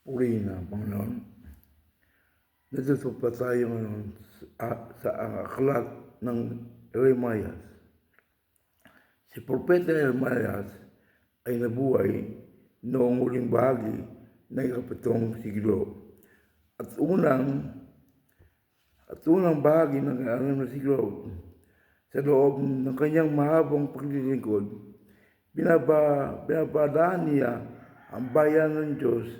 Purihin ang Panginoon. Natuto pa tayo ngayon sa aklat ng Jeremias. Si Propeta Jeremias ay nabuhay noong huling bahagi ng ikapitong siglo at unang bahagi ng ika-6 na siglo. Sa loob ng kanyang mahabang paglilingkod, binabalaan niya ang bayan ng Diyos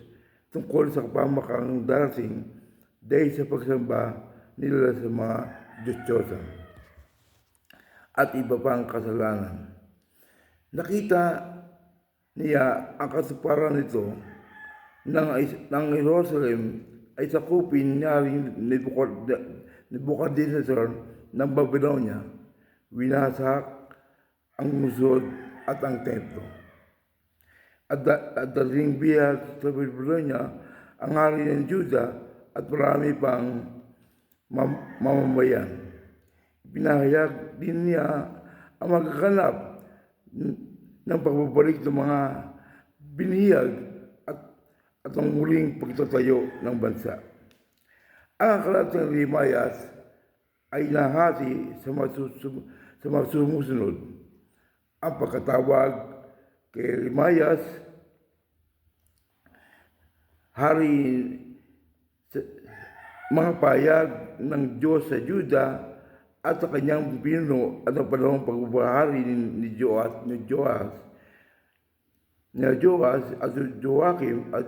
tungkol sa kapamakang darating dahil sa pagsamba nila sa mga Diyos-Diyosan at iba pang kasalanan. Nakita niya ang katuparan nito ng Jerusalem ay sakupin niya rin Nebuchadnezzar ng Babylonia. Winasak ang musod at ang templo. At dating bihag sa Babylonia ang hari ng Juda at marami pang mamamayan. Pinahayag din niya ang magkakanap ng pagbabalik ng mga binihag at ang muling pagtatayo ng bansa. Ang aklat ng Jeremias ay nahati sa mga sumusunod. Ang pagkatawag kay Jeremias, hari, mga payag ng Diyos sa Juda at sa kanyang pinuno at ang panahong pagbabahari ni Joas at Joachim at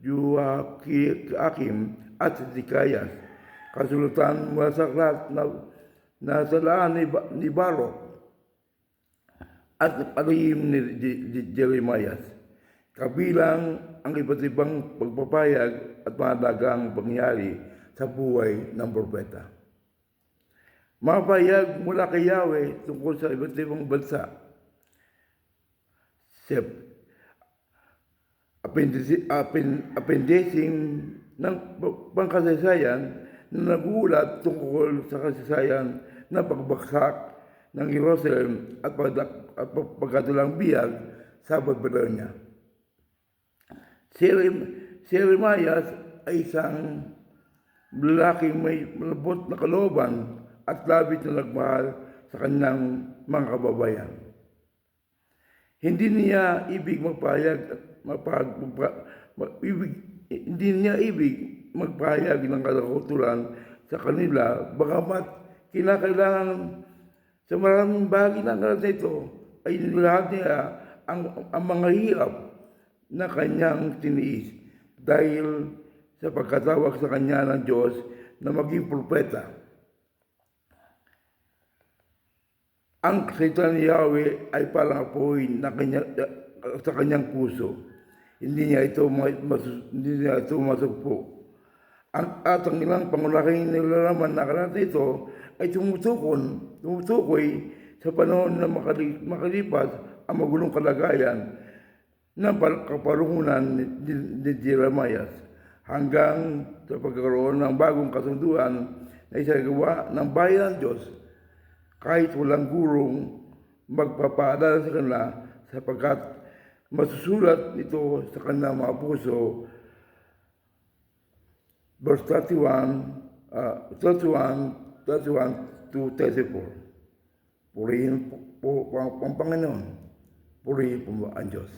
Joachim at Zecharias. Kasulatan mula sa aklat na salaan ni Barok at alihim ni Jeremias, kabilang ang iba't ibang pagpapayag at mga dagang pangyari sa buhay ng propeta. Mga payag mula kay Yahweh tungkol sa iba't ibang bansa. Appendicing ng pangkasaysayan na nagulat tungkol sa kasaysayan ng pagbagsak ng Jerusalem at pagkatulang bihag sa Babylonia. Si Jeremias ay isang lalaking may malabot na kalooban at labis na nagmahal sa kanyang mga kababayan. Hindi niya ibig magpahayag ng katakutan sa kanila, bagamat kinakailangan sa maraming bahagi ng aklat na ito ay nilahad niya ang mga hirap na kanyang tiniis dahil sa pagkatawag sa kanya ng Diyos na maging propeta. Ang salita ni Yahweh ay parang apoy sa kanyang puso. Hindi niya ito masugpo. Ang ilang pangunahing nilalaman na aklat ito ay tumutukoy sa panahon na makalipas ang magulong kalagayan ng kaparungunan ni Jeremias hanggang sa pagkakaroon ng bagong kasunduan na isagawa ng bayan ng Diyos kahit walang gurong magpapaalala sa kanila sapagkat masusulat ito sa kanilang mga puso. Verse 31 to 34. Purihin po ang Panginoon. Purihin po ang Diyos.